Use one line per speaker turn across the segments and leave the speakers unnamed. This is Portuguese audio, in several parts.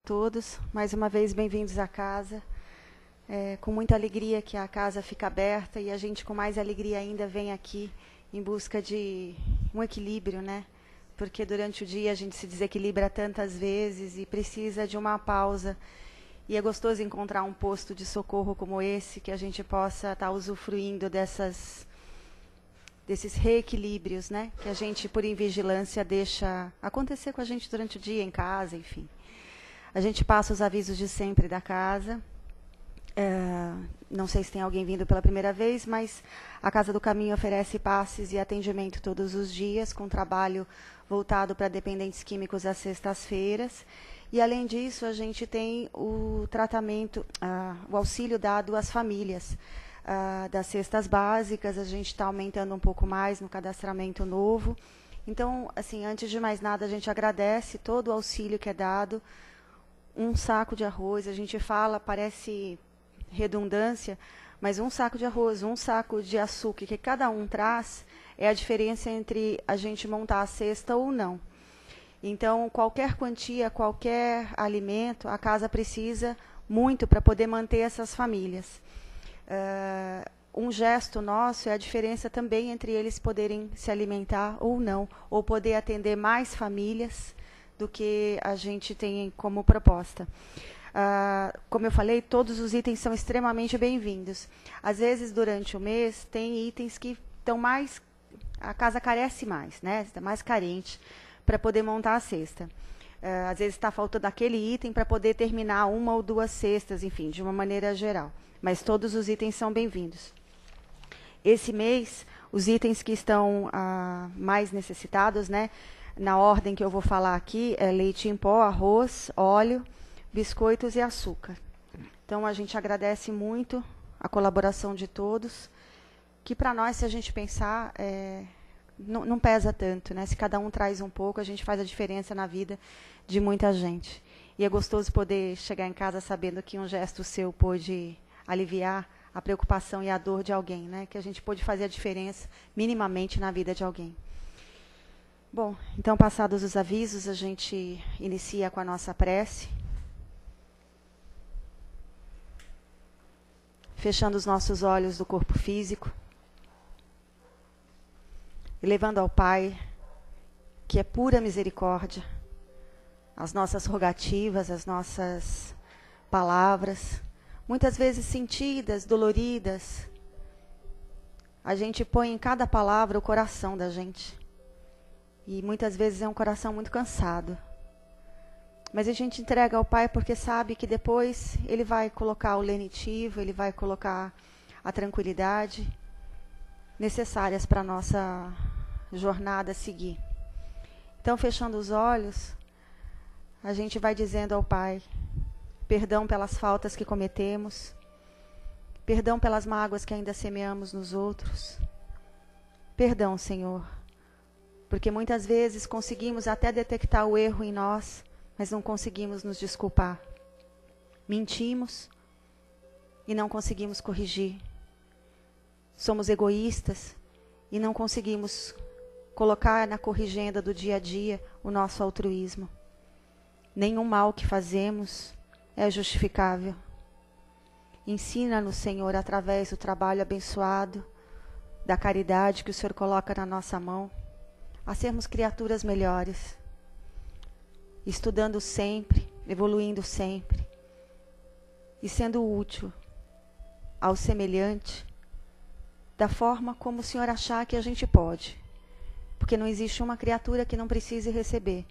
todos. Mais uma vez, bem-vindos à casa. Com muita alegria que a casa fica aberta e a gente, com mais alegria ainda, vem aqui em busca de um equilíbrio, né? Porque durante o dia a gente se desequilibra tantas vezes e precisa de uma pausa. E é gostoso encontrar um posto de socorro como esse, que a gente possa estar usufruindo desses reequilíbrios, né? Que a gente, por invigilância, deixa acontecer com a gente durante o dia, em casa, enfim. A gente passa os avisos de sempre da casa. Não sei se tem alguém vindo pela primeira vez, mas a Casa do Caminho oferece passes e atendimento todos os dias, com trabalho voltado para dependentes químicos às sextas-feiras. E, além disso, a gente tem o tratamento, o auxílio dado às famílias das cestas básicas. A gente está aumentando um pouco mais no cadastramento novo. Então, assim, antes de mais nada, a gente agradece todo o auxílio que é dado. Um saco de arroz, a gente fala, parece redundância, mas um saco de arroz, um saco de açúcar que cada um traz, é a diferença entre a gente montar a cesta ou não. Então, qualquer quantia, qualquer alimento, a casa precisa muito para poder manter essas famílias. Um gesto nosso é a diferença também entre eles poderem se alimentar ou não, ou poder atender mais famílias do que a gente tem como proposta. Como eu falei, todos os itens são extremamente bem-vindos. Às vezes, durante o mês, tem itens que estão mais... A casa carece mais, né? Está mais carente para poder montar a cesta. Às vezes está faltando aquele item para poder terminar uma ou duas cestas, enfim, de uma maneira geral. Mas todos os itens são bem-vindos. Esse mês, os itens que estão mais necessitados, né? Na ordem que eu vou falar aqui, é leite em pó, arroz, óleo, biscoitos e açúcar. Então, a gente agradece muito a colaboração de todos, que para nós, se a gente pensar, não pesa tanto, né? Se cada um traz um pouco, a gente faz a diferença na vida de muita gente. E é gostoso poder chegar em casa sabendo que um gesto seu pôde aliviar a preocupação e a dor de alguém, né? Que a gente pôde fazer a diferença minimamente na vida de alguém. Bom, então, passados os avisos, a gente inicia com a nossa prece. Fechando os nossos olhos do corpo físico. E levando ao Pai, que é pura misericórdia, as nossas rogativas, as nossas palavras, muitas vezes sentidas, doloridas. A gente põe em cada palavra o coração da gente. E muitas vezes é um coração muito cansado. Mas a gente entrega ao Pai porque sabe que depois Ele vai colocar o lenitivo, Ele vai colocar a tranquilidade necessárias para a nossa jornada a seguir. Então, fechando os olhos, a gente vai dizendo ao Pai, perdão pelas faltas que cometemos, perdão pelas mágoas que ainda semeamos nos outros. Perdão, Senhor, porque muitas vezes conseguimos até detectar o erro em nós, mas não conseguimos nos desculpar. Mentimos e não conseguimos corrigir. Somos egoístas e não conseguimos colocar na corrigenda do dia a dia o nosso altruísmo. Nenhum mal que fazemos é justificável. Ensina-nos, Senhor, através do trabalho abençoado, da caridade que o Senhor coloca na nossa mão, a sermos criaturas melhores, estudando sempre, evoluindo sempre, e sendo útil ao semelhante, da forma como o Senhor achar que a gente pode, porque não existe uma criatura que não precise receber,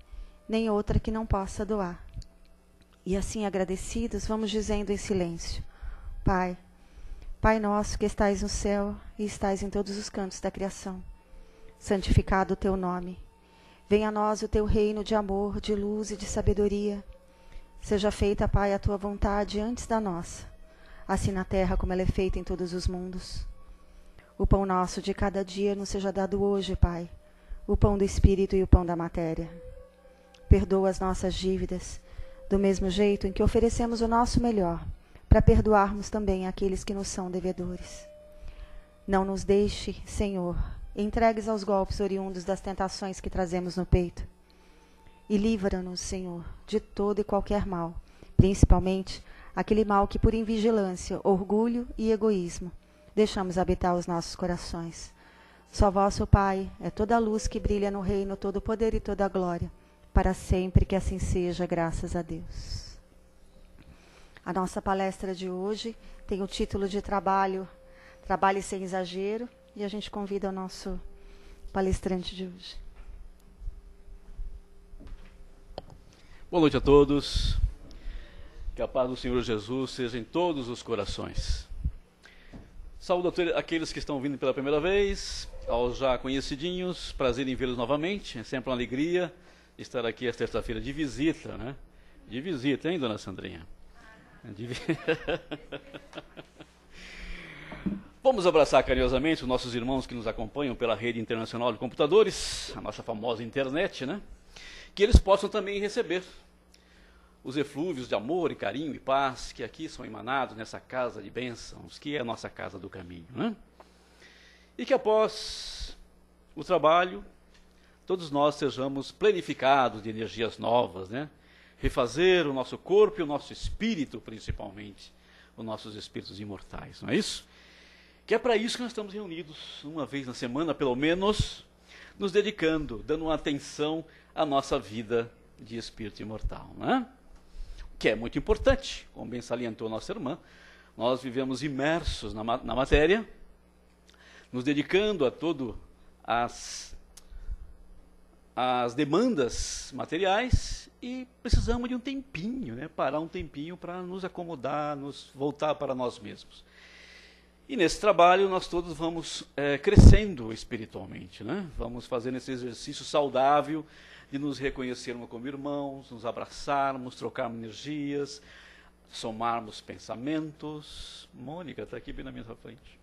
nem outra que não possa doar. E assim, agradecidos, vamos dizendo em silêncio: Pai, Pai nosso que estais no céu e estais em todos os cantos da criação, santificado o teu nome. Venha a nós o teu reino de amor, de luz e de sabedoria. Seja feita, Pai, a tua vontade antes da nossa, assim na terra como ela é feita em todos os mundos. O pão nosso de cada dia nos seja dado hoje, Pai, o pão do Espírito e o pão da matéria. Perdoa as nossas dívidas, do mesmo jeito em que oferecemos o nosso melhor, para perdoarmos também aqueles que nos são devedores. Não nos deixe, Senhor, entregues aos golpes oriundos das tentações que trazemos no peito. E livra-nos, Senhor, de todo e qualquer mal, principalmente aquele mal que por invigilância, orgulho e egoísmo deixamos habitar os nossos corações. Só vosso Pai é toda a luz que brilha no reino, todo o poder e toda a glória, para sempre que assim seja, graças a Deus. A nossa palestra de hoje tem o título de Trabalhe sem exagero, e a gente convida o nosso palestrante de hoje.
Boa noite a todos. Que a paz do Senhor Jesus seja em todos os corações. Saúdo aqueles que estão vindo pela primeira vez, aos já conhecidinhos, prazer em vê-los novamente. É sempre uma alegria estar aqui esta terça-feira de visita, né? De visita, hein, dona Sandrinha? Vamos abraçar carinhosamente os nossos irmãos que nos acompanham pela rede internacional de computadores, a nossa famosa internet, né? Que eles possam também receber os eflúvios de amor e carinho e paz que aqui são emanados nessa casa de bênçãos, que é a nossa casa do caminho, né? E que após o trabalho, todos nós sejamos plenificados de energias novas, né? Refazer o nosso corpo e o nosso espírito, principalmente, os nossos espíritos imortais, não é isso? Que é para isso que nós estamos reunidos, uma vez na semana, pelo menos, nos dedicando, dando uma atenção à nossa vida de espírito imortal, né? Que é muito importante, como bem salientou nossa irmã, nós vivemos imersos na matéria, nos dedicando a todo as demandas materiais e precisamos de um tempinho, né? Parar um tempinho para nos acomodar, nos voltar para nós mesmos. E nesse trabalho nós todos vamos crescendo espiritualmente, né? Vamos fazendo esse exercício saudável de nos reconhecermos como irmãos, nos abraçarmos, trocarmos energias, somarmos pensamentos. Mônica está aqui bem na minha frente.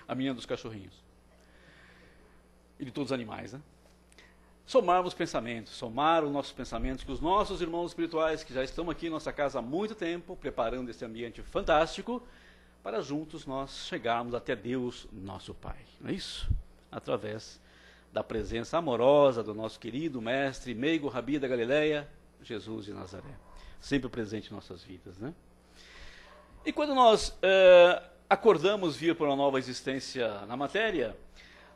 A minha dos cachorrinhos. E de todos os animais, né? Somarmos pensamentos, somar os nossos pensamentos, que os nossos irmãos espirituais, que já estão aqui em nossa casa há muito tempo, preparando esse ambiente fantástico, para juntos nós chegarmos até Deus, nosso Pai. Não é isso? Através da presença amorosa do nosso querido mestre, meigo Rabi da Galileia, Jesus de Nazaré. Sempre presente em nossas vidas, né? E quando nós acordamos vir para uma nova existência na matéria,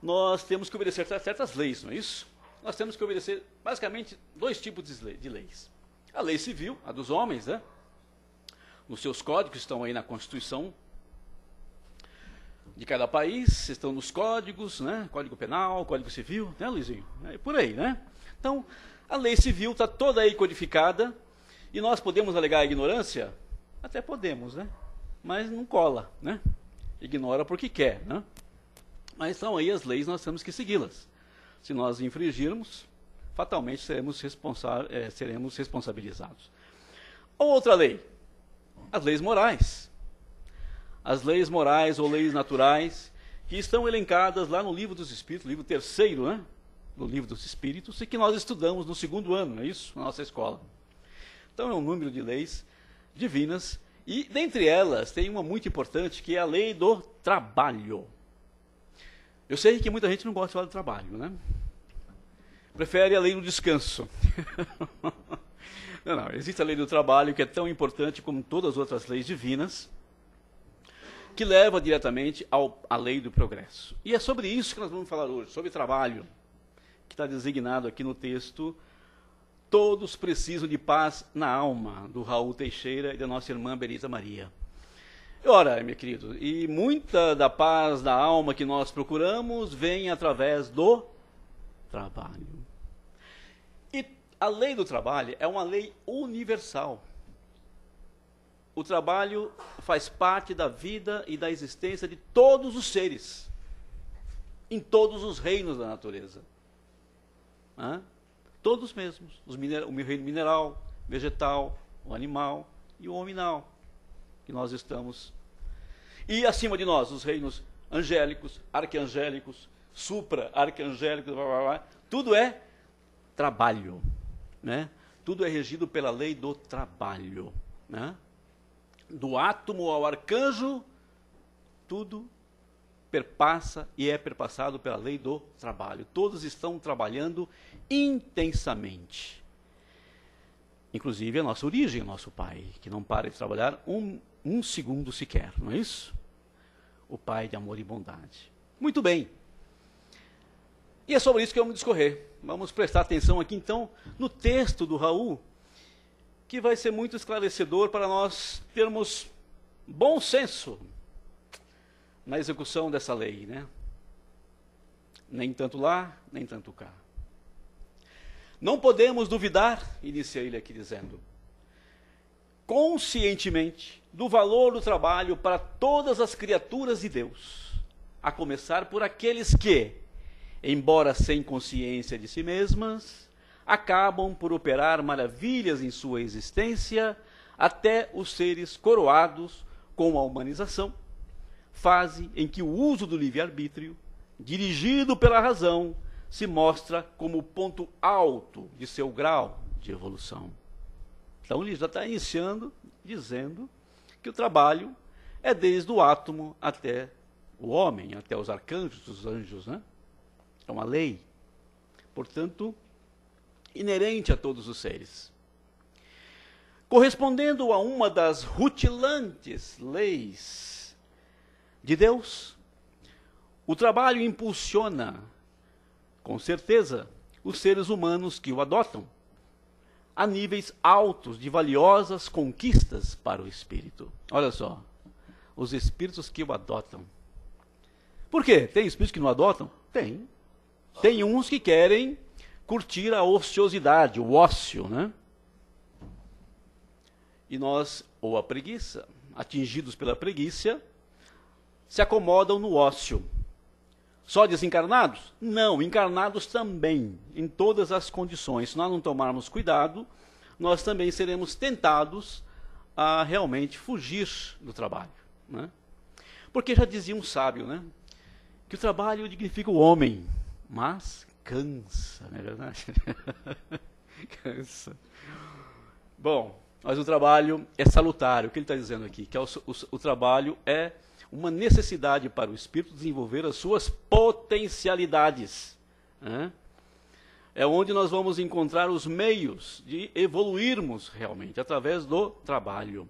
nós temos que obedecer certas leis, não é isso? Nós temos que obedecer, basicamente, dois tipos de leis. A lei civil, a dos homens, né? Os seus códigos estão aí na Constituição de cada país, estão nos códigos, né? Código Penal, Código Civil, né, Luizinho? É por aí, né? Então, a lei civil está toda aí codificada e nós podemos alegar a ignorância? Até podemos, né? Mas não cola, né? Ignora porque quer, né? Mas são aí as leis, nós temos que segui-las. Se nós infringirmos, fatalmente seremos responsabilizados. Outra lei, as leis morais. As leis morais ou leis naturais, que estão elencadas lá no Livro dos Espíritos, livro terceiro, né? No Livro dos Espíritos, e que nós estudamos no 2º ano, não é isso? Na nossa escola. Então é um número de leis divinas, e dentre elas tem uma muito importante, que é a lei do trabalho. Eu sei que muita gente não gosta de falar de trabalho, né? Prefere a lei do descanso. Não, existe a lei do trabalho, que é tão importante como todas as outras leis divinas, que leva diretamente à lei do progresso. E é sobre isso que nós vamos falar hoje, sobre trabalho, que está designado aqui no texto. Todos precisam de paz na alma, do Raul Teixeira e da nossa irmã Berita Maria. Ora, meu querido, e muita da paz da alma que nós procuramos vem através do trabalho. E a lei do trabalho é uma lei universal. O trabalho faz parte da vida e da existência de todos os seres, em todos os reinos da natureza. Todos mesmos, o reino mineral, vegetal, o animal e o hominal, que nós estamos. E acima de nós, os reinos angélicos, arqueangélicos, supra-arqueangélicos, tudo é trabalho, né? Tudo é regido pela lei do trabalho, né? Do átomo ao arcanjo, tudo perpassa e é perpassado pela lei do trabalho. Todos estão trabalhando intensamente. inclusive a nossa origem, o nosso Pai, que não para de trabalhar um segundo sequer, não é isso? O Pai de amor e bondade. Muito bem. E é sobre isso que vamos discorrer. Vamos prestar atenção aqui, então, no texto do Raul, que vai ser muito esclarecedor para nós termos bom senso na execução dessa lei, né? Nem tanto lá, nem tanto cá. Não podemos duvidar, inicia ele aqui dizendo, conscientemente, do valor do trabalho para todas as criaturas de Deus, a começar por aqueles que, embora sem consciência de si mesmas, acabam por operar maravilhas em sua existência, até os seres coroados com a humanização, fase em que o uso do livre-arbítrio, dirigido pela razão, se mostra como o ponto alto de seu grau de evolução. Então ele já está iniciando, dizendo que o trabalho é desde o átomo até o homem, até os arcanjos, os anjos, né? É uma lei, portanto, inerente a todos os seres. Correspondendo a uma das rutilantes leis de Deus, o trabalho impulsiona, com certeza, os seres humanos que o adotam, a níveis altos de valiosas conquistas para o espírito. Olha só, os espíritos que o adotam. Por quê? Tem espíritos que não adotam? Tem. Tem uns que querem curtir a ociosidade, o ócio, né? E nós, ou a preguiça, atingidos pela preguiça, se acomodam no ócio. Só desencarnados? Não, encarnados também, em todas as condições. Se nós não tomarmos cuidado, nós também seremos tentados a realmente fugir do trabalho, né? Porque já dizia um sábio, né? Que o trabalho dignifica o homem, mas cansa, não é verdade? Cansa. Bom, mas o trabalho é salutar. O que ele está dizendo aqui? Que o trabalho é uma necessidade para o espírito desenvolver as suas potencialidades, né? É onde nós vamos encontrar os meios de evoluirmos realmente, através do trabalho.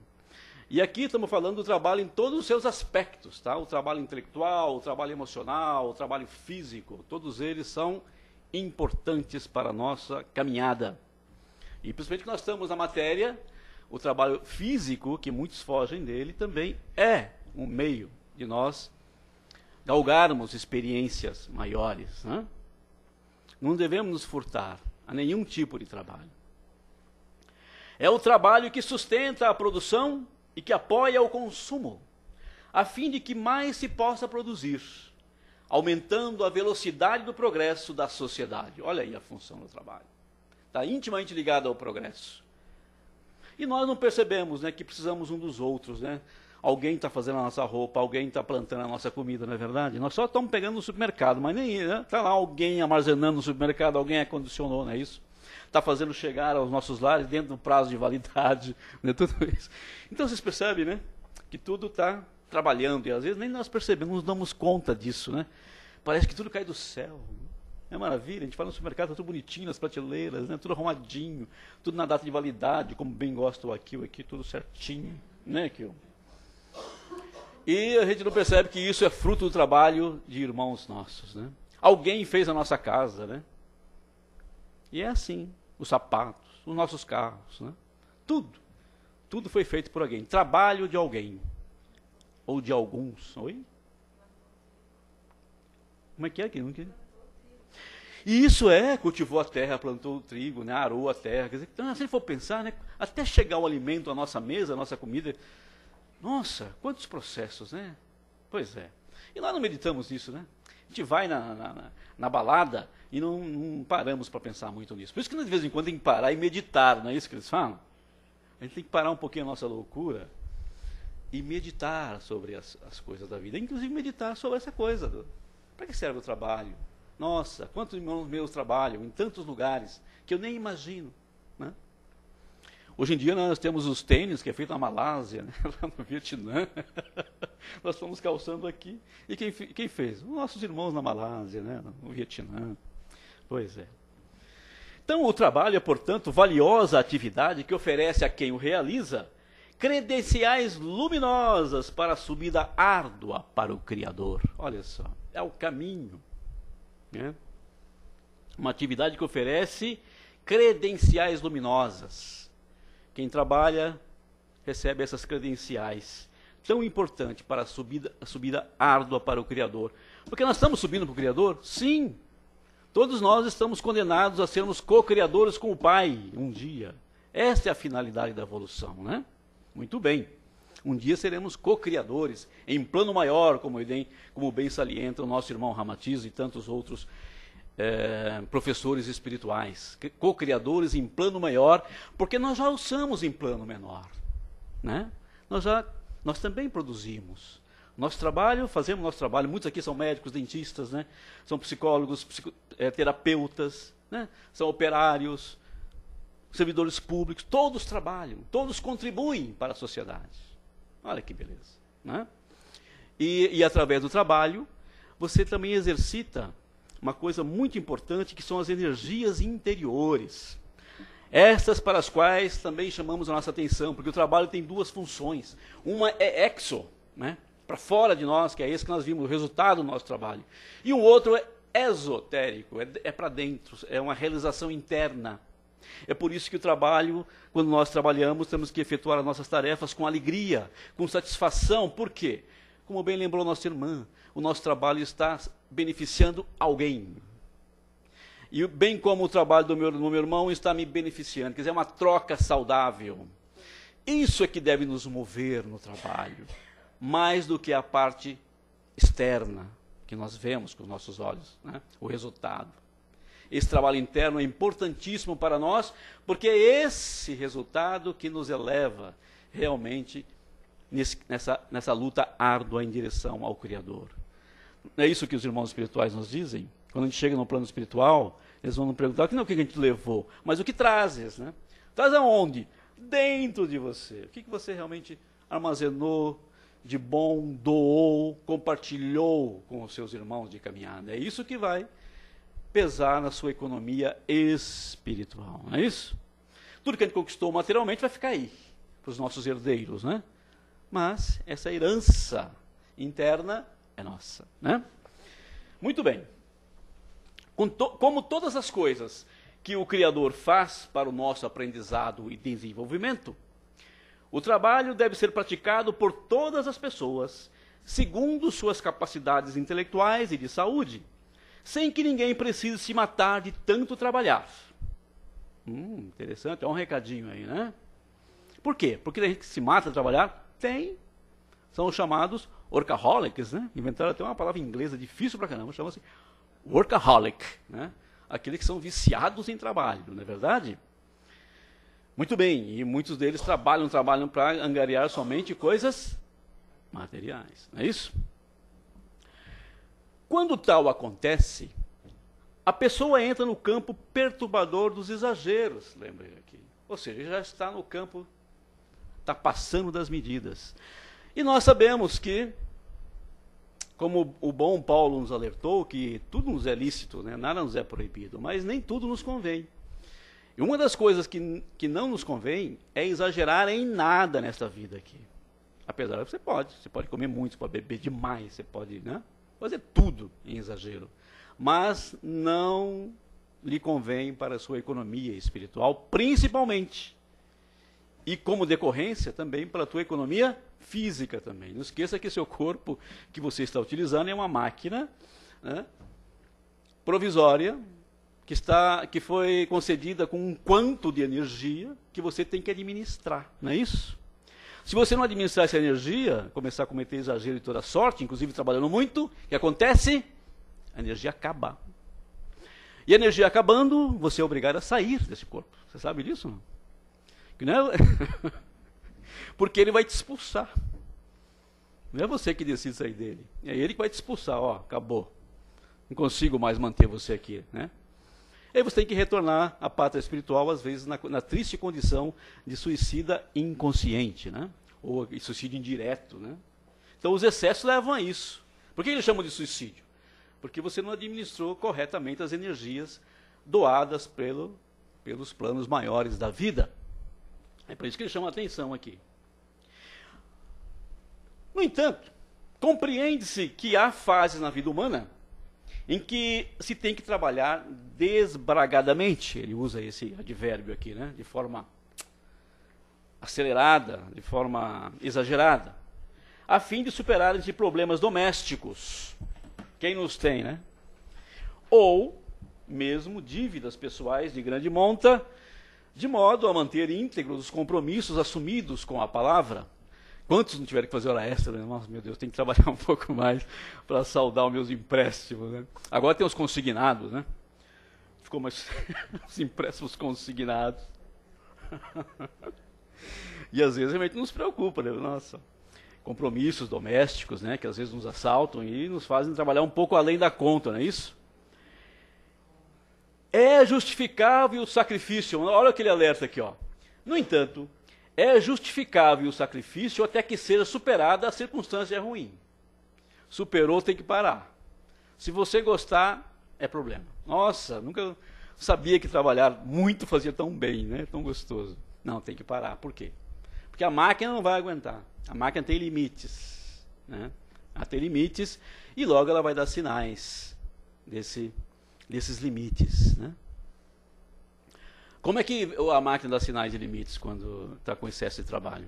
E aqui estamos falando do trabalho em todos os seus aspectos, tá? O trabalho intelectual, o trabalho emocional, o trabalho físico, todos eles são importantes para a nossa caminhada. E principalmente que nós estamos na matéria, o trabalho físico, que muitos fogem dele, também é um meio de nós galgarmos experiências maiores, né? Não devemos nos furtar a nenhum tipo de trabalho. É o trabalho que sustenta a produção e que apoia o consumo, a fim de que mais se possa produzir, aumentando a velocidade do progresso da sociedade. Olha aí a função do trabalho. Está intimamente ligado ao progresso. E nós não percebemos, né, que precisamos um dos outros, né? Alguém está fazendo a nossa roupa, alguém está plantando a nossa comida, não é verdade? Nós só estamos pegando no supermercado, mas nem está, né? Tá lá alguém armazenando no supermercado, alguém acondicionou, não é isso? Está fazendo chegar aos nossos lares dentro do prazo de validade, né? Tudo isso. Então vocês percebem, né? Que tudo está trabalhando, e às vezes nem nós percebemos, nos damos conta disso, né? Parece que tudo cai do céu. É maravilha, a gente vai no supermercado, está tudo bonitinho nas prateleiras, né? Tudo arrumadinho, tudo na data de validade, como bem gosta o Akil aqui, tudo certinho, né, Akil? E a gente não percebe que isso é fruto do trabalho de irmãos nossos, né? Alguém fez a nossa casa, né? E é assim, os sapatos, os nossos carros, né? Tudo foi feito por alguém, trabalho de alguém, ou de alguns, oi? Como é que é? E isso cultivou a terra, plantou o trigo, né? Arou a terra, quer dizer, então, se ele for pensar, né? Até chegar o alimento à nossa mesa, à nossa comida, nossa, quantos processos, né? Pois é. E nós não meditamos nisso, né? A gente vai na balada e não paramos para pensar muito nisso. Por isso que de vez em quando tem que parar e meditar, não é isso que eles falam? A gente tem que parar um pouquinho a nossa loucura e meditar sobre as coisas da vida. Inclusive meditar sobre essa coisa. Para que serve o trabalho? Nossa, quantos irmãos meus trabalham em tantos lugares que eu nem imagino, né? Hoje em dia nós temos os tênis, que é feito na Malásia, né? Lá no Vietnã. Nós estamos calçando aqui. E quem fez? Os nossos irmãos na Malásia, né? No Vietnã. Pois é. Então, o trabalho é, portanto, valiosa atividade que oferece a quem o realiza credenciais luminosas para a subida árdua para o Criador. Olha só, é o caminho, né? Uma atividade que oferece credenciais luminosas. Quem trabalha recebe essas credenciais, tão importante para a subida árdua para o Criador. Porque nós estamos subindo para o Criador? Sim. Todos nós estamos condenados a sermos co-criadores com o Pai, um dia. Esta é a finalidade da evolução, né? Muito bem. Um dia seremos co-criadores, em plano maior, como bem salienta o nosso irmão Ramatiz e tantos outros professores espirituais. Co-criadores em plano maior, porque nós já o somos em plano menor, né? Nós também produzimos. Fazemos nosso trabalho, muitos aqui são médicos, dentistas, né? São psicólogos, terapeutas, né? São operários, servidores públicos, todos trabalham, todos contribuem para a sociedade. Olha que beleza, né? E através do trabalho, você também exercita uma coisa muito importante, que são as energias interiores. Estas para as quais também chamamos a nossa atenção, porque o trabalho tem duas funções. Uma é exo, né? Para fora de nós, que é esse que nós vimos, o resultado do nosso trabalho. E o outro é esotérico, é para dentro, é uma realização interna. É por isso que o trabalho, quando nós trabalhamos, temos que efetuar as nossas tarefas com alegria, com satisfação. Por quê? Como bem lembrou nossa irmã, o nosso trabalho está beneficiando alguém. E bem como o trabalho do meu irmão está me beneficiando. Quer dizer, é uma troca saudável. Isso é que deve nos mover no trabalho, mais do que a parte externa, que nós vemos com os nossos olhos, né? O resultado. Esse trabalho interno é importantíssimo para nós, porque é esse resultado que nos eleva realmente nessa luta árdua em direção ao Criador. Não é isso que os irmãos espirituais nos dizem? Quando a gente chega no plano espiritual, eles vão nos perguntar, não o que a gente levou, mas o que trazes, né? Traz aonde? Dentro de você. O que você realmente armazenou de bom, doou, compartilhou com os seus irmãos de caminhada. É isso que vai pesar na sua economia espiritual, não é isso? Tudo que a gente conquistou materialmente vai ficar aí, para os nossos herdeiros, né? Mas essa herança interna é nossa, né? Muito bem. Como todas as coisas que o Criador faz para o nosso aprendizado e desenvolvimento, o trabalho deve ser praticado por todas as pessoas, segundo suas capacidades intelectuais e de saúde, sem que ninguém precise se matar de tanto trabalhar. Interessante, é um recadinho aí, né? Por quê? Porque a gente que se mata de trabalhar, são os chamados workaholics, né? Inventaram até uma palavra inglesa difícil pra caramba, chama-se workaholic, né? Aqueles que são viciados em trabalho, não é verdade? Muito bem, e muitos deles trabalham para angariar somente coisas materiais, não é isso? Quando tal acontece, a pessoa entra no campo perturbador dos exageros, lembrei aqui. Ou seja, já está no campo, está passando das medidas. E nós sabemos que, como o bom Paulo nos alertou, que tudo nos é lícito, né? Nada nos é proibido, mas nem tudo nos convém. E uma das coisas que não nos convém é exagerar em nada nesta vida aqui. Apesar de você pode comer muito, você pode beber demais, você pode, né, fazer tudo em exagero. Mas não lhe convém para a sua economia espiritual, principalmente. E como decorrência também para a tua economia física também. Não esqueça que seu corpo que você está utilizando é uma máquina, né, provisória, que foi concedida com um quanto de energia que você tem que administrar, não é isso? Se você não administrar essa energia, começar a cometer exagero de toda sorte, inclusive trabalhando muito, o que acontece? A energia acaba. E a energia acabando, você é obrigado a sair desse corpo. Você sabe disso? Não? Que não é... Porque ele vai te expulsar. Não é você que decide sair dele. É ele que vai te expulsar. Ó, acabou. Não consigo mais manter você aqui, né? Aí você tem que retornar à pátria espiritual, às vezes na triste condição de suicida inconsciente, né? Ou suicídio indireto, né? Então os excessos levam a isso. Por que eles chamam de suicídio? Porque você não administrou corretamente as energias doadas pelo pelos planos maiores da vida. É por isso que ele chama a atenção aqui. No entanto, compreende-se que há fases na vida humana em que se tem que trabalhar desbragadamente, ele usa esse advérbio aqui, né, de forma acelerada, de forma exagerada, a fim de superar esses problemas domésticos, quem nos tem, né? Ou mesmo dívidas pessoais de grande monta, de modo a manter íntegros os compromissos assumidos com a palavra. Quantos não tiveram que fazer hora extra? Né? Nossa, meu Deus, tem que trabalhar um pouco mais para saldar os meus empréstimos. Né? Agora tem os consignados, né? Ficou mais os empréstimos consignados. E às vezes realmente nos preocupa, né? Nossa, compromissos domésticos, né? Que às vezes nos assaltam e nos fazem trabalhar um pouco além da conta, não é isso? É justificável o sacrifício. Olha aquele alerta aqui, ó. No entanto, é justificável o sacrifício até que seja superada a circunstância ruim. Superou, tem que parar. Se você gostar, é problema. Nossa, nunca sabia que trabalhar muito fazia tão bem, né? Tão gostoso. Não, tem que parar. Por quê? Porque a máquina não vai aguentar. A máquina tem limites, né? Ela tem limites e logo ela vai dar sinais desses limites, né? Como é que a máquina dá sinais de limites quando está com excesso de trabalho?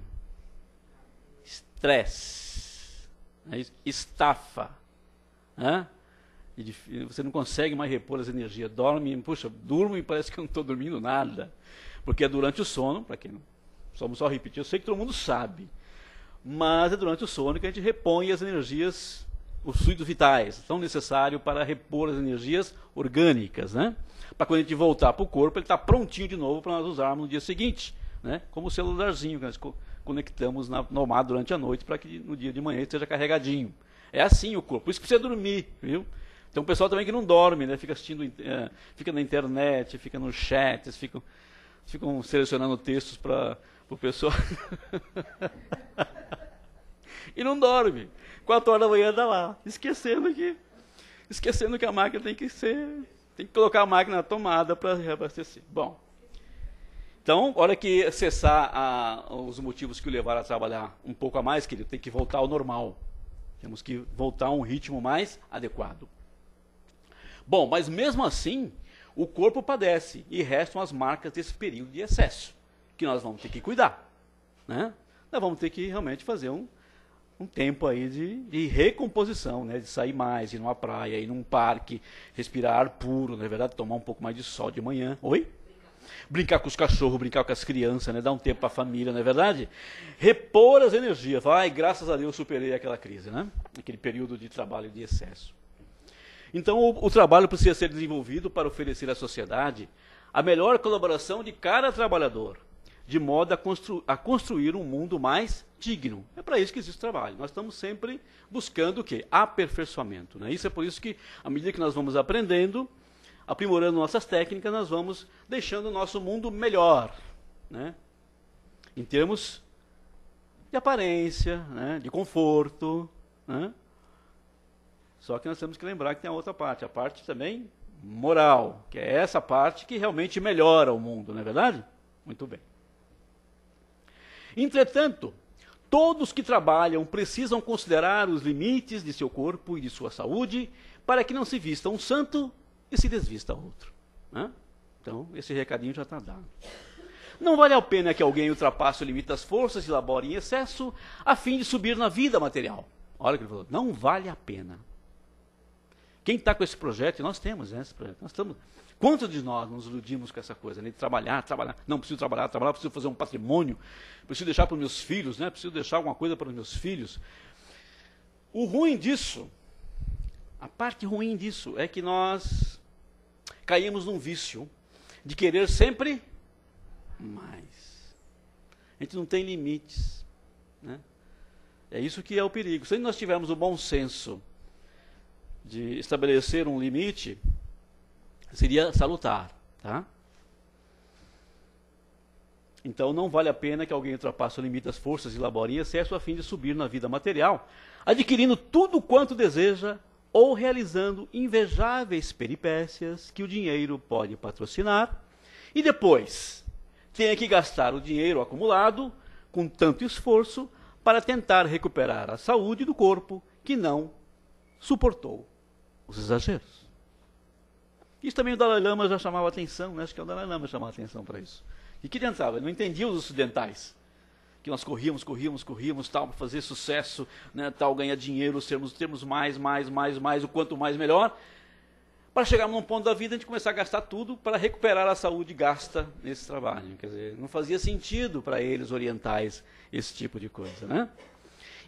Estresse, né? Estafa, né? E você não consegue mais repor as energias. Durmo e parece que eu não estou dormindo nada. Porque é durante o sono, para quem não somos só repetir, eu sei que todo mundo sabe, mas é durante o sono que a gente repõe as energias, os fluidos vitais, tão necessário para repor as energias orgânicas, né? Para quando a gente voltar para o corpo, ele está prontinho de novo para nós usarmos no dia seguinte, né? Como o celularzinho que nós conectamos no mar durante a noite para que no dia de manhã ele esteja carregadinho. É assim o corpo, por isso que precisa dormir, viu? Tem um pessoal também que não dorme, né? Fica assistindo, fica na internet, fica no chat, ficam selecionando textos para o pessoal e não dorme. 4 horas da manhã está lá, esquecendo que a máquina tem que colocar a máquina na tomada para reabastecer. Bom, então, hora que cessar os motivos que o levaram a trabalhar um pouco a mais, querido, tem que voltar ao normal. Temos que voltar a um ritmo mais adequado. Bom, mas mesmo assim, o corpo padece e restam as marcas desse período de excesso, que nós vamos ter que cuidar, né? Nós vamos ter que realmente fazer um tempo aí de recomposição, né? De sair mais, ir numa praia, ir num parque, respirar ar puro, na verdade, tomar um pouco mais de sol de manhã. Oi? Brincar com os cachorros, brincar com as crianças, né? Dar um tempo para a família, não é verdade? Repor as energias. Graças a Deus superei aquela crise, né? Aquele período de trabalho de excesso. Então, o trabalho precisa ser desenvolvido para oferecer à sociedade a melhor colaboração de cada trabalhador, de modo a construir um mundo mais digno. É para isso que existe o trabalho. Nós estamos sempre buscando o quê? Aperfeiçoamento, né? Isso é por isso que, à medida que nós vamos aprendendo, aprimorando nossas técnicas, nós vamos deixando o nosso mundo melhor, né? Em termos de aparência, né? De conforto, né? Só que nós temos que lembrar que tem a outra parte, a parte também moral, que é essa parte que realmente melhora o mundo, não é verdade? Muito bem. Entretanto, todos que trabalham precisam considerar os limites de seu corpo e de sua saúde para que não se vista um santo e se desvista outro, né? Então, esse recadinho já está dado. Não vale a pena que alguém ultrapasse o limite das forças e labore em excesso a fim de subir na vida material. Olha o que ele falou, não vale a pena. Quem está com esse projeto, e nós temos, né, esse projeto, nós estamos, quantos de nós nos iludimos com essa coisa, né, de trabalhar, não preciso trabalhar, preciso fazer um patrimônio, preciso deixar para os meus filhos, né, preciso deixar alguma coisa para os meus filhos. O ruim disso, a parte ruim disso é que nós caímos num vício de querer sempre mais. A gente não tem limites, né? É isso que é o perigo. Se nós tivermos o bom senso de estabelecer um limite, seria salutar, tá? Então não vale a pena que alguém ultrapasse o limite das forças e labore em excesso a fim de subir na vida material, adquirindo tudo quanto deseja ou realizando invejáveis peripécias que o dinheiro pode patrocinar E depois, tenha que gastar o dinheiro acumulado com tanto esforço para tentar recuperar a saúde do corpo que não suportou os exageros. Isso também o Dalai Lama já chamava atenção, né? Acho que o Dalai Lama chamava atenção para isso. E que adiantava? Ele não entendia os ocidentais. Que nós corríamos, tal, para fazer sucesso, né, tal, ganhar dinheiro, termos mais, o quanto mais melhor, para chegar num ponto da vida a gente começar a gastar tudo para recuperar a saúde gasta nesse trabalho. Quer dizer, não fazia sentido para eles orientais esse tipo de coisa, né?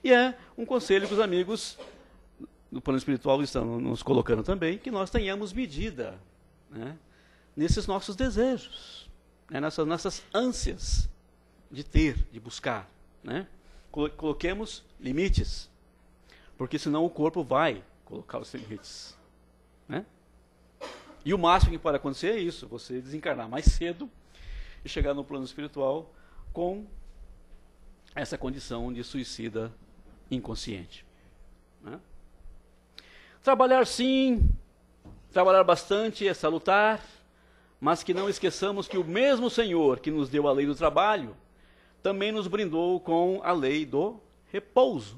E é um conselho que os amigos do plano espiritual estão nos colocando também, que nós tenhamos medida, né, nesses nossos desejos, né, nessas ânsias de ter, de buscar, né? Coloquemos limites, porque senão o corpo vai colocar os limites, né? E o máximo que pode acontecer é isso, você desencarnar mais cedo e chegar no plano espiritual com essa condição de suicida inconsciente, né? Trabalhar sim, trabalhar bastante é salutar, mas que não esqueçamos que o mesmo Senhor que nos deu a lei do trabalho também nos brindou com a lei do repouso,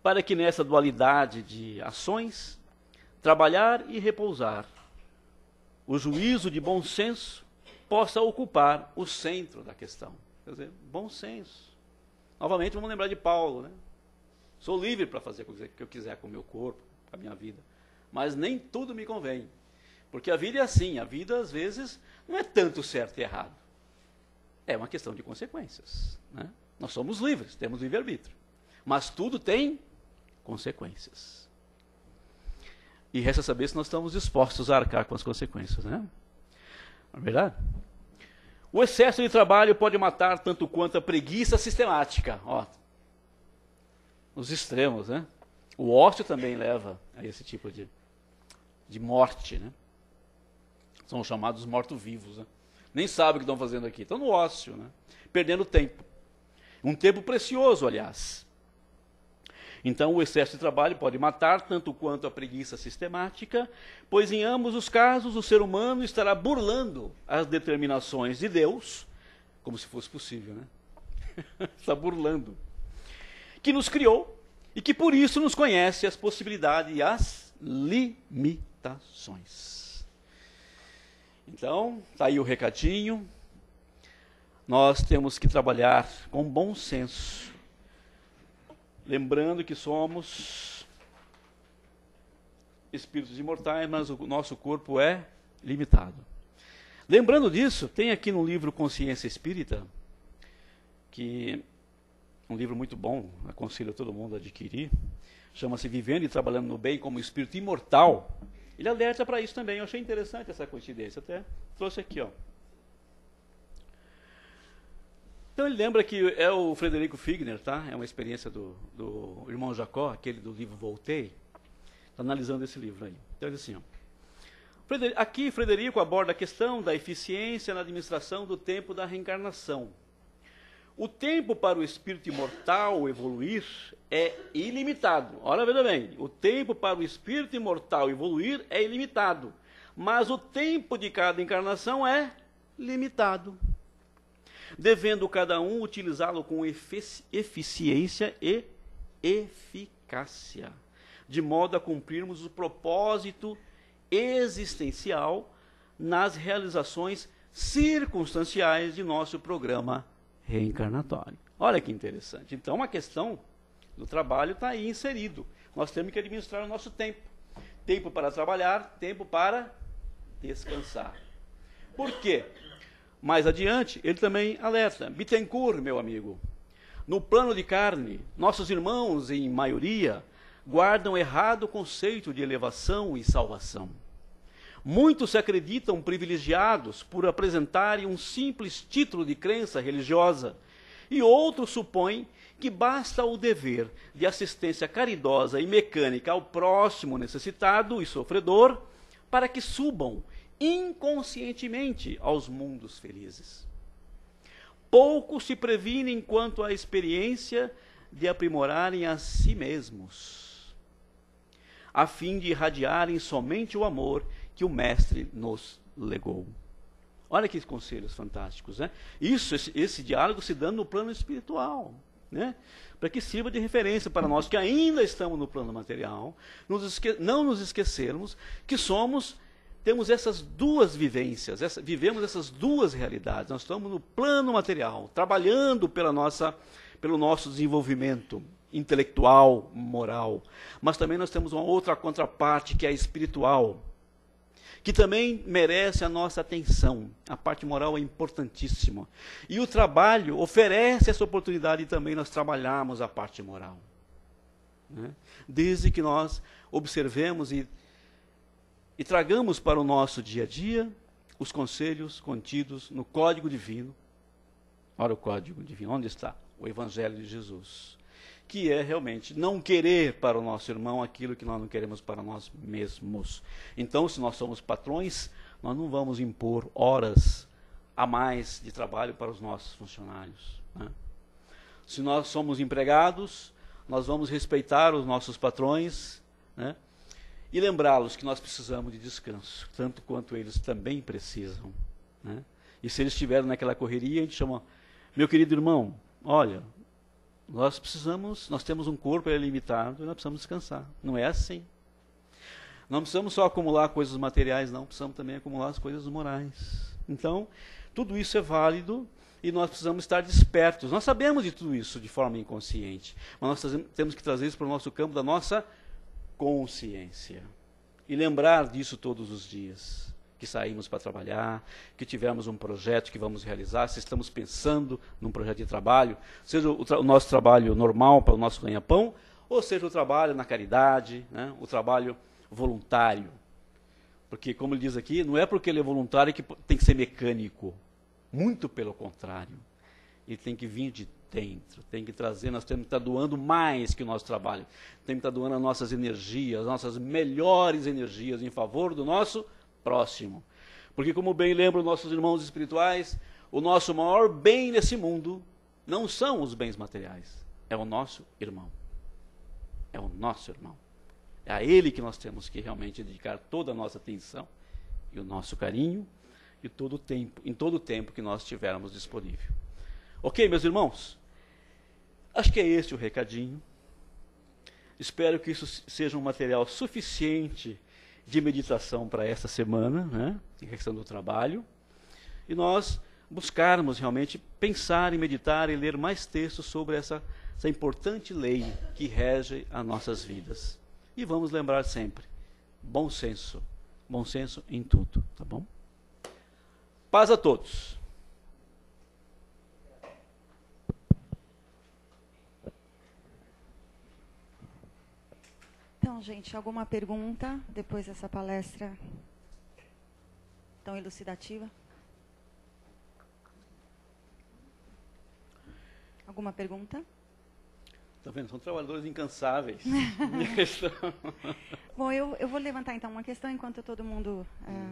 para que nessa dualidade de ações, trabalhar e repousar, o juízo de bom senso possa ocupar o centro da questão. Quer dizer, bom senso. Novamente, vamos lembrar de Paulo, né? Sou livre para fazer o que eu quiser com o meu corpo, com a minha vida, mas nem tudo me convém, porque a vida é assim, a vida às vezes não é tanto certo e errado. É uma questão de consequências, né? Nós somos livres, temos livre-arbítrio, mas tudo tem consequências. E resta saber se nós estamos dispostos a arcar com as consequências, né? Não é verdade? O excesso de trabalho pode matar tanto quanto a preguiça sistemática. Ó, os extremos, né? O ócio também leva a esse tipo de morte, né? São chamados mortos-vivos, né? Nem sabem o que estão fazendo aqui. Estão no ócio, né? Perdendo tempo. Um tempo precioso, aliás. Então, o excesso de trabalho pode matar tanto quanto a preguiça sistemática, pois em ambos os casos o ser humano estará burlando as determinações de Deus, como se fosse possível, né? Está burlando. Que nos criou e que por isso nos conhece as possibilidades e as limitações. Então, está aí o recadinho. Nós temos que trabalhar com bom senso, lembrando que somos espíritos imortais, mas o nosso corpo é limitado. Lembrando disso, tem aqui no livro Consciência Espírita, que é um livro muito bom, aconselho a todo mundo a adquirir, chama-se Vivendo e Trabalhando no Bem como Espírito Imortal. Ele alerta para isso também. Eu achei interessante essa coincidência, até trouxe aqui, ó. Então ele lembra que é o Frederico Figner, tá? É uma experiência do irmão Jacó, aquele do livro Voltei, tá analisando esse livro aí. Então ele diz assim, ó, aqui Frederico aborda a questão da eficiência na administração do tempo da reencarnação. O tempo para o espírito imortal evoluir é ilimitado. Olha, veja bem, o tempo para o espírito imortal evoluir é ilimitado, mas o tempo de cada encarnação é limitado, devendo cada um utilizá-lo com eficiência e eficácia, de modo a cumprirmos o propósito existencial nas realizações circunstanciais de nosso programa reencarnatório. Olha que interessante. Então, a questão do trabalho está aí inserido. Nós temos que administrar o nosso tempo. Tempo para trabalhar, tempo para descansar. Por quê? Mais adiante, ele também alerta. Bittencourt, meu amigo, no plano de carne, nossos irmãos, em maioria, guardam errado o conceito de elevação e salvação. Muitos se acreditam privilegiados por apresentarem um simples título de crença religiosa, e outros supõem que basta o dever de assistência caridosa e mecânica ao próximo necessitado e sofredor para que subam inconscientemente aos mundos felizes. Poucos se previnem quanto à experiência de aprimorarem a si mesmos, a fim de irradiarem somente o amor que o Mestre nos legou. Olha que conselhos fantásticos, né? Esse diálogo se dando no plano espiritual, né? Para que sirva de referência para nós que ainda estamos no plano material, não nos esquecermos que temos essas duas vivências, vivemos essas duas realidades. Nós estamos no plano material, trabalhando pelo nosso desenvolvimento intelectual, moral, mas também nós temos uma outra contraparte que é a espiritual, que também merece a nossa atenção. A parte moral é importantíssima. E o trabalho oferece essa oportunidade de também nós trabalharmos a parte moral, né? Desde que nós observemos e tragamos para o nosso dia a dia os conselhos contidos no Código Divino. Ora, o Código Divino, onde está? O Evangelho de Jesus, que é realmente não querer para o nosso irmão aquilo que nós não queremos para nós mesmos. Então, se nós somos patrões, nós não vamos impor horas a mais de trabalho para os nossos funcionários, né? Se nós somos empregados, nós vamos respeitar os nossos patrões, né? E lembrá-los que nós precisamos de descanso, tanto quanto eles também precisam, né? E se eles estiverem naquela correria, a gente chama, meu querido irmão, olha, nós temos um corpo limitado e nós precisamos descansar. Não é assim. Não precisamos só acumular coisas materiais, não, precisamos também acumular as coisas morais. Então, tudo isso é válido e nós precisamos estar despertos. Nós sabemos de tudo isso de forma inconsciente, mas nós temos que trazer isso para o nosso campo da nossa consciência. E lembrar disso todos os dias. Que saímos para trabalhar, que tivemos um projeto que vamos realizar, se estamos pensando num projeto de trabalho, seja o nosso trabalho normal para o nosso ganha-pão, ou seja o trabalho na caridade, né, o trabalho voluntário. Porque, como ele diz aqui, não é porque ele é voluntário que tem que ser mecânico. Muito pelo contrário. Ele tem que vir de dentro, tem que trazer, nós temos que estar doando mais que o nosso trabalho. Temos que estar doando as nossas energias, as nossas melhores energias em favor do nosso próximo. Porque, como bem lembram nossos irmãos espirituais, o nosso maior bem nesse mundo não são os bens materiais, é o nosso irmão. É o nosso irmão. É a ele que nós temos que realmente dedicar toda a nossa atenção e o nosso carinho e em todo o tempo que nós tivermos disponível. Ok, meus irmãos? Acho que é esse o recadinho. Espero que isso seja um material suficiente de meditação para essa semana, né, em questão do trabalho, e nós buscarmos realmente pensar e meditar e ler mais textos sobre essa importante lei que rege as nossas vidas. E vamos lembrar sempre, bom senso em tudo, tá bom? Paz a todos.
Então, gente, alguma pergunta depois dessa palestra tão elucidativa? Alguma pergunta?
Está vendo? São trabalhadores incansáveis.
Bom, eu vou levantar então uma questão enquanto todo mundo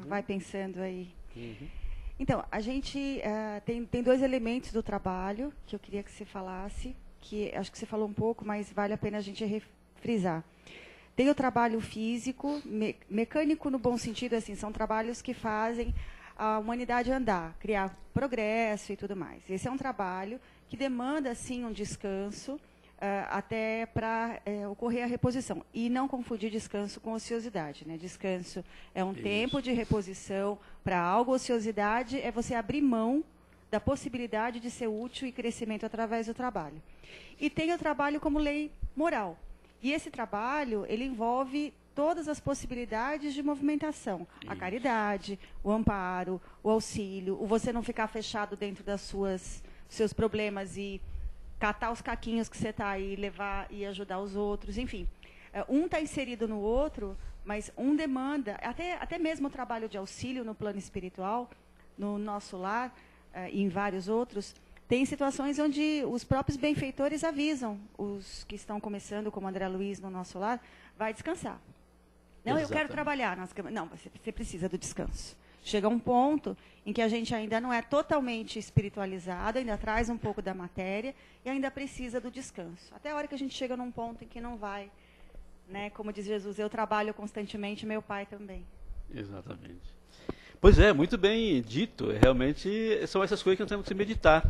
vai pensando aí.
Uhum.
Então, a gente tem dois elementos do trabalho que eu queria que você falasse, que acho que você falou um pouco, mas vale a pena a gente refrisar. Tem o trabalho físico, mecânico no bom sentido, assim, são trabalhos que fazem a humanidade andar, criar progresso e tudo mais. Esse é um trabalho que demanda, sim, um descanso, até para ocorrer a reposição. E não confundir descanso com ociosidade, né? Descanso é um tempo de reposição para algo, ociosidade é você abrir mão da possibilidade de ser útil e crescimento através do trabalho. E tem o trabalho como lei moral. E esse trabalho, ele envolve todas as possibilidades de movimentação. A caridade, o amparo, o auxílio, o você não ficar fechado dentro dos seus problemas e catar os caquinhos que você está aí, levar e ajudar os outros. Enfim, um está inserido no outro, mas um demanda, até mesmo o trabalho de auxílio no plano espiritual, no nosso lar e em vários outros, tem situações onde os próprios benfeitores avisam os que estão começando, como André Luiz no nosso lar, vai descansar. Não, eu quero trabalhar. Não, você precisa do descanso. Chega um ponto em que a gente ainda não é totalmente espiritualizado, ainda traz um pouco da matéria e ainda precisa do descanso. Até a hora que a gente chega num ponto em que não vai, né? Como diz Jesus, eu trabalho constantemente, meu Pai também.
Exatamente. Pois é, muito bem dito. Realmente são essas coisas que nós temos que meditar.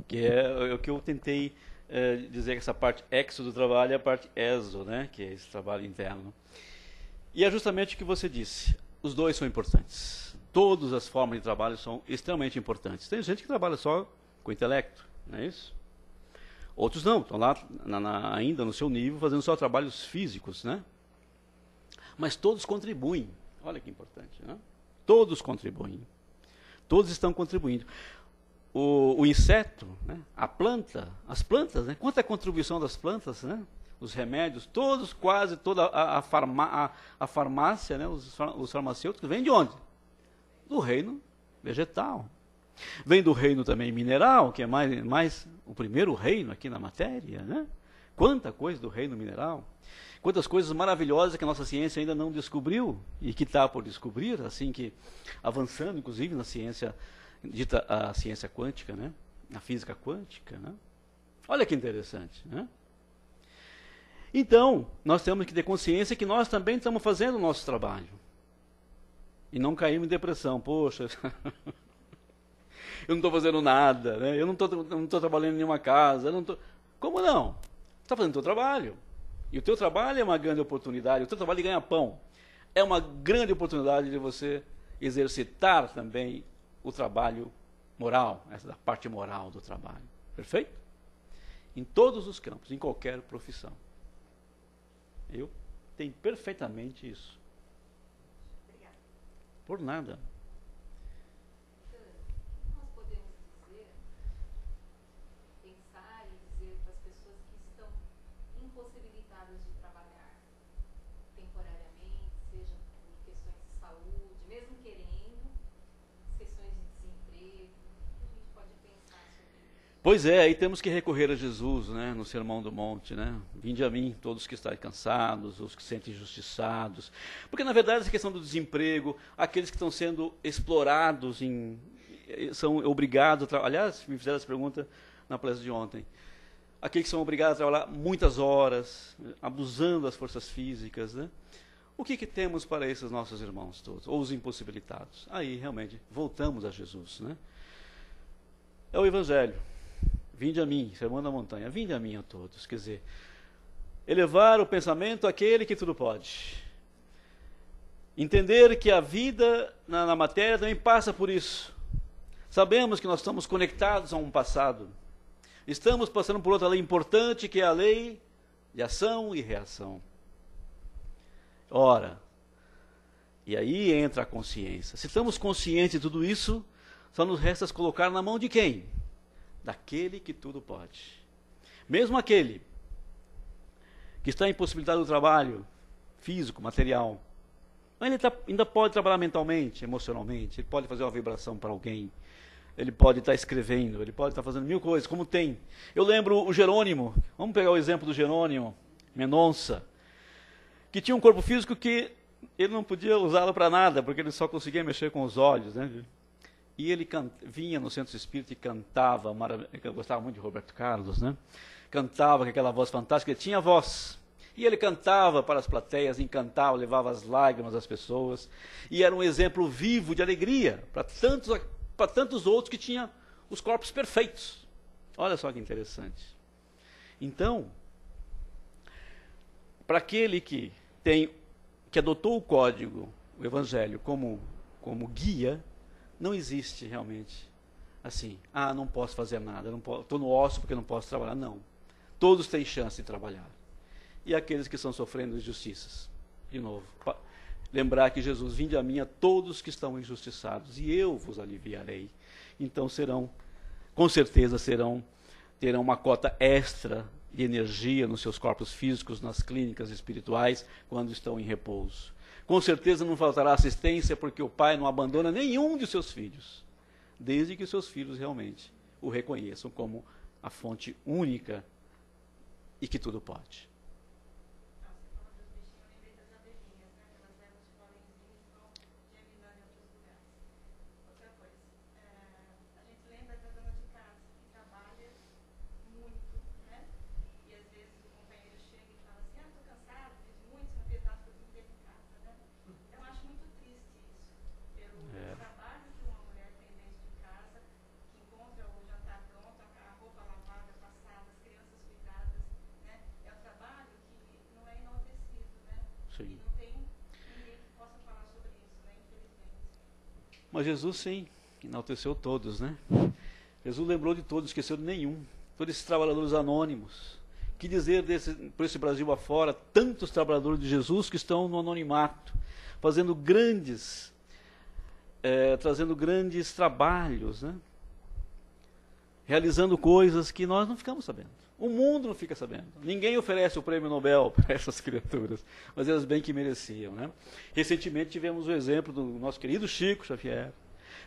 Que é o que eu tentei dizer, que essa parte exo do trabalho é a parte exo, né? Que é esse trabalho interno. E é justamente o que você disse. Os dois são importantes. Todas as formas de trabalho são extremamente importantes. Tem gente que trabalha só com o intelecto, não é isso? Outros não, estão lá ainda no seu nível, fazendo só trabalhos físicos, né? Mas todos contribuem. Olha que importante, né? Todos contribuem. Todos estão contribuindo. O inseto, né? A planta, as plantas, né? Quanta é a contribuição das plantas, né? Os remédios, todos, quase toda a farmácia, né? Os farmacêuticos, vêm de onde? Do reino vegetal. Vem do reino também mineral, que é mais o primeiro reino aqui na matéria, né? Quanta coisa do reino mineral. Quantas coisas maravilhosas que a nossa ciência ainda não descobriu e que está por descobrir, assim que avançando, inclusive na ciência dita a ciência quântica, né? A física quântica, né? Olha que interessante, né? Então, nós temos que ter consciência que nós também estamos fazendo o nosso trabalho. E não cairmos em depressão. Poxa, eu não estou fazendo nada, né? Eu não estou trabalhando em nenhuma casa. Eu não tô... Como não? Você está fazendo o teu trabalho. E o teu trabalho é uma grande oportunidade. O teu trabalho de ganhar pão é uma grande oportunidade de você exercitar também o trabalho moral, essa parte moral do trabalho. Perfeito? Em todos os campos, em qualquer profissão. Eu tenho perfeitamente isso.
Obrigada.
Por nada.
Nós podemos dizer, pensar e dizer para as pessoas que estão impossibilitadas de trabalhar temporariamente, seja por questões de saúde, mesmo querendo, questões de desemprego, o que a gente pode pensar sobre isso?
Pois é, aí temos que recorrer a Jesus, né, no Sermão do Monte, né? Vinde a mim, todos que estáis cansados, os que se sentem injustiçados. Porque, na verdade, essa questão do desemprego, aqueles que estão sendo explorados, são obrigados a trabalhar. Aliás, me fizeram essa pergunta na palestra de ontem. Aqueles que são obrigados a trabalhar muitas horas, abusando das forças físicas, né? O que temos para esses nossos irmãos todos? Ou os impossibilitados? Aí, realmente, voltamos a Jesus, né? É o Evangelho. Vinde a mim, Sermão da Montanha, vinde a mim a todos. Quer dizer, elevar o pensamento àquele que tudo pode. Entender que a vida na matéria também passa por isso. Sabemos que nós estamos conectados a um passado. Estamos passando por outra lei importante, que é a lei de ação e reação. Ora, e aí entra a consciência. Se estamos conscientes de tudo isso, só nos resta colocar na mão de quem? Daquele que tudo pode. Mesmo aquele que está impossibilitado do trabalho físico, material, ele ainda pode trabalhar mentalmente, emocionalmente, ele pode fazer uma vibração para alguém, ele pode estar escrevendo, ele pode estar fazendo mil coisas, como tem. Eu lembro o Jerônimo, vamos pegar o exemplo do Jerônimo Mendonça, que tinha um corpo físico que ele não podia usá-lo para nada, porque ele só conseguia mexer com os olhos, né? E ele vinha no centro espírita e cantava, eu gostava muito de Roberto Carlos, né? Cantava com aquela voz fantástica, ele tinha voz. E ele cantava para as plateias, encantava, levava as lágrimas das pessoas. E era um exemplo vivo de alegria para tantos outros que tinham os corpos perfeitos. Olha só que interessante. Então, para aquele que adotou o código, o Evangelho, como guia, não existe realmente assim, não posso fazer nada, estou no ócio porque não posso trabalhar. Não. Todos têm chance de trabalhar. E aqueles que estão sofrendo injustiças. De novo, lembrar que Jesus, vinde a mim a todos que estão injustiçados, e eu vos aliviarei. Então com certeza terão uma cota extra de energia nos seus corpos físicos, nas clínicas espirituais, quando estão em repouso. Com certeza não faltará assistência, porque o pai não abandona nenhum de seus filhos, desde que os seus filhos realmente o reconheçam como a fonte única e que tudo pode.
Você falou dos bichinhos, eu lembrei das abelhinhas, né? Elas levam os polenzinhos e vão germinando em outros lugares. Outra coisa, a gente lembra da dona de casa, que trabalha muito, né? E às vezes o companheiro chega e fala assim, estou cansado, fiz muito, você não fez nada, porque eu não teve em casa, né? Eu acho muito triste isso, pelo
Sim.
Não tem ninguém que possa falar sobre isso, né? Infelizmente.
Mas Jesus, sim, enalteceu todos, né? Jesus lembrou de todos, esqueceu de nenhum. Todos esses trabalhadores anônimos. Que dizer por esse Brasil afora, tantos trabalhadores de Jesus que estão no anonimato, fazendo trazendo grandes trabalhos, né? Realizando coisas que nós não ficamos sabendo. O mundo não fica sabendo. Ninguém oferece o prêmio Nobel para essas criaturas, mas elas bem que mereciam, né? Recentemente tivemos o exemplo do nosso querido Chico Xavier.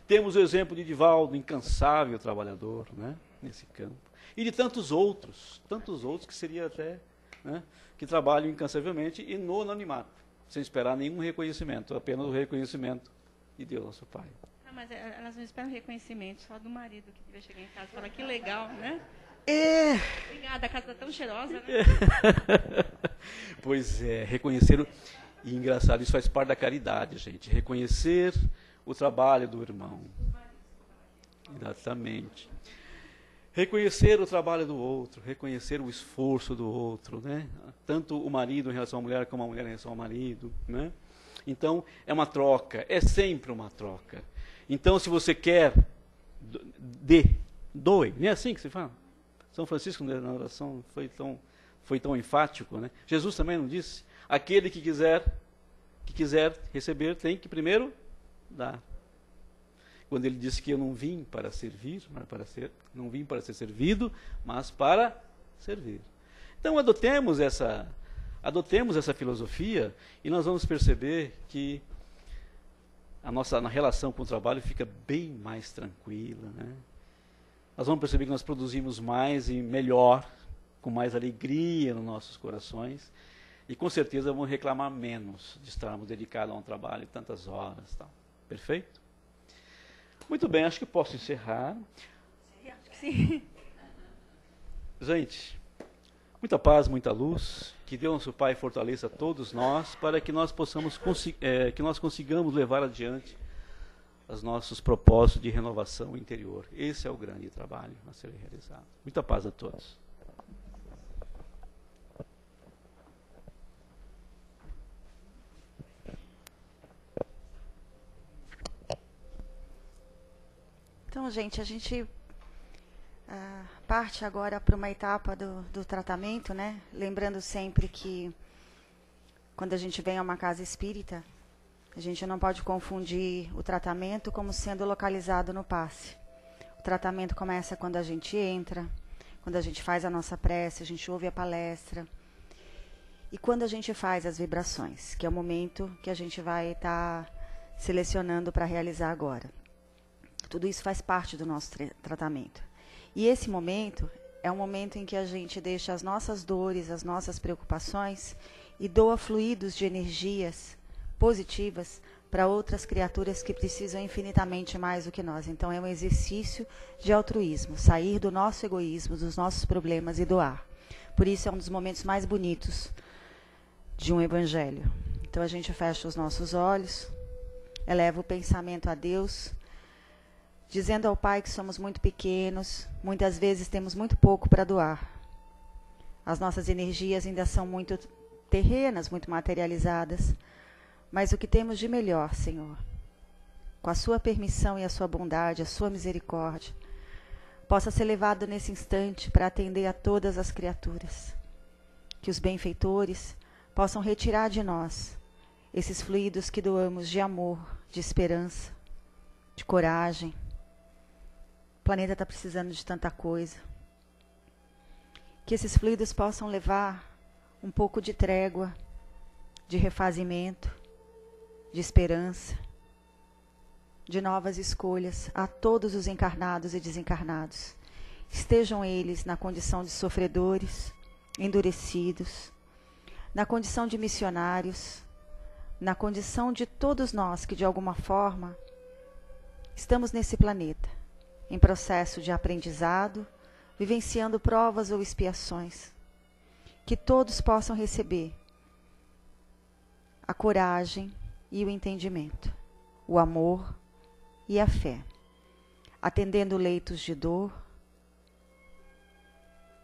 Temos o exemplo de Divaldo, incansável trabalhador, né? Nesse campo. E de tantos outros que seria até, né? Que trabalham incansavelmente e no anonimato, sem esperar nenhum reconhecimento, apenas o reconhecimento de Deus, nosso Pai.
Ah, mas elas não esperam reconhecimento, só do marido que devia chegar em casa e falar que legal, né? Obrigada, a casa está tão cheirosa, né?
Pois é, reconhecer, e engraçado, isso faz parte da caridade, gente, reconhecer o trabalho do irmão. Exatamente. Reconhecer o trabalho do outro, reconhecer o esforço do outro, né? Tanto o marido em relação à mulher, como a mulher em relação ao marido, né? Então, é uma troca, é sempre uma troca. Então, se você quer, doe, não é assim que se fala? São Francisco, na oração, foi tão enfático, né? Jesus também não disse? Aquele que quiser receber, tem que primeiro dar. Quando ele disse que eu não vim para servir, não vim para ser servido, mas para servir. Então, adotemos essa filosofia e nós vamos perceber que a nossa relação com o trabalho fica bem mais tranquila, né? Nós vamos perceber que nós produzimos mais e melhor, com mais alegria nos nossos corações, e com certeza vamos reclamar menos de estarmos dedicados a um trabalho tantas horas. Tal. Perfeito? Muito bem, acho que posso encerrar.
Acho que sim.
Gente, muita paz, muita luz, que Deus nosso Pai fortaleça todos nós, para que nós consigamos levar adiante os nossos propósitos de renovação interior. Esse é o grande trabalho a ser realizado. Muita paz a todos.
Então, gente, a gente parte agora para uma etapa do tratamento, né? Lembrando sempre que quando a gente vem a uma casa espírita, a gente não pode confundir o tratamento como sendo localizado no passe. O tratamento começa quando a gente entra, quando a gente faz a nossa prece, a gente ouve a palestra. E quando a gente faz as vibrações, que é o momento que a gente vai estar selecionando para realizar agora. Tudo isso faz parte do nosso tratamento. E esse momento é um momento em que a gente deixa as nossas dores, as nossas preocupações e doa fluidos de energias positivas para outras criaturas que precisam infinitamente mais do que nós. Então é um exercício de altruísmo, sair do nosso egoísmo, dos nossos problemas e doar. Por isso é um dos momentos mais bonitos de um evangelho. Então a gente fecha os nossos olhos, eleva o pensamento a Deus, dizendo ao Pai que somos muito pequenos, muitas vezes temos muito pouco para doar. As nossas energias ainda são muito terrenas, muito materializadas, mas o que temos de melhor, Senhor, com a sua permissão e a sua bondade, a sua misericórdia, possa ser levado nesse instante para atender a todas as criaturas. Que os benfeitores possam retirar de nós esses fluidos que doamos de amor, de esperança, de coragem. O planeta está precisando de tanta coisa. Que esses fluidos possam levar um pouco de trégua, de refazimento, de esperança, de novas escolhas a todos os encarnados e desencarnados. Estejam eles na condição de sofredores, endurecidos, na condição de missionários, na condição de todos nós que de alguma forma estamos nesse planeta, em processo de aprendizado, vivenciando provas ou expiações. Que todos possam receber a coragem e o entendimento, o amor e a fé, atendendo leitos de dor,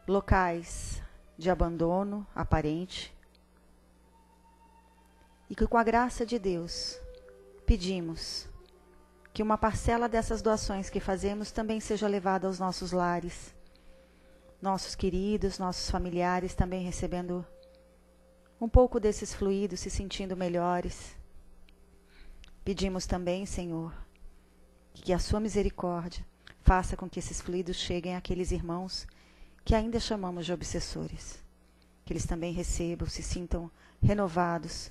locais de abandono aparente, E que com a graça de Deus, pedimos que uma parcela dessas doações que fazemos também seja levada aos nossos lares, nossos queridos, nossos familiares também recebendo um pouco desses fluidos, se sentindo melhores. Pedimos também, Senhor, que a sua misericórdia faça com que esses fluidos cheguem àqueles irmãos que ainda chamamos de obsessores. Que eles também recebam, se sintam renovados,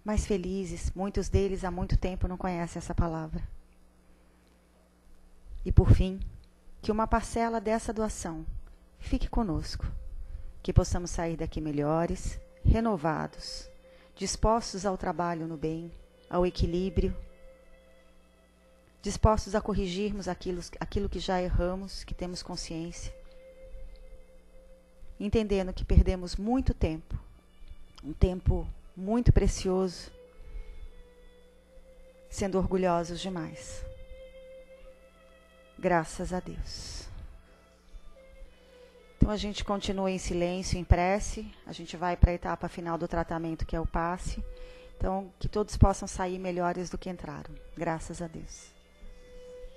mais felizes. Muitos deles há muito tempo não conhecem essa palavra. E por fim, que uma parcela dessa doação fique conosco. Que possamos sair daqui melhores, renovados, dispostos ao trabalho no bem, ao equilíbrio, dispostos a corrigirmos aquilo que já erramos, que temos consciência, entendendo que perdemos muito tempo, um tempo muito precioso, sendo orgulhosos demais. Graças a Deus. Então a gente continua em silêncio, em prece, a gente vai para a etapa final do tratamento, que é o passe. Então, que todos possam sair melhores do que entraram. Graças a Deus.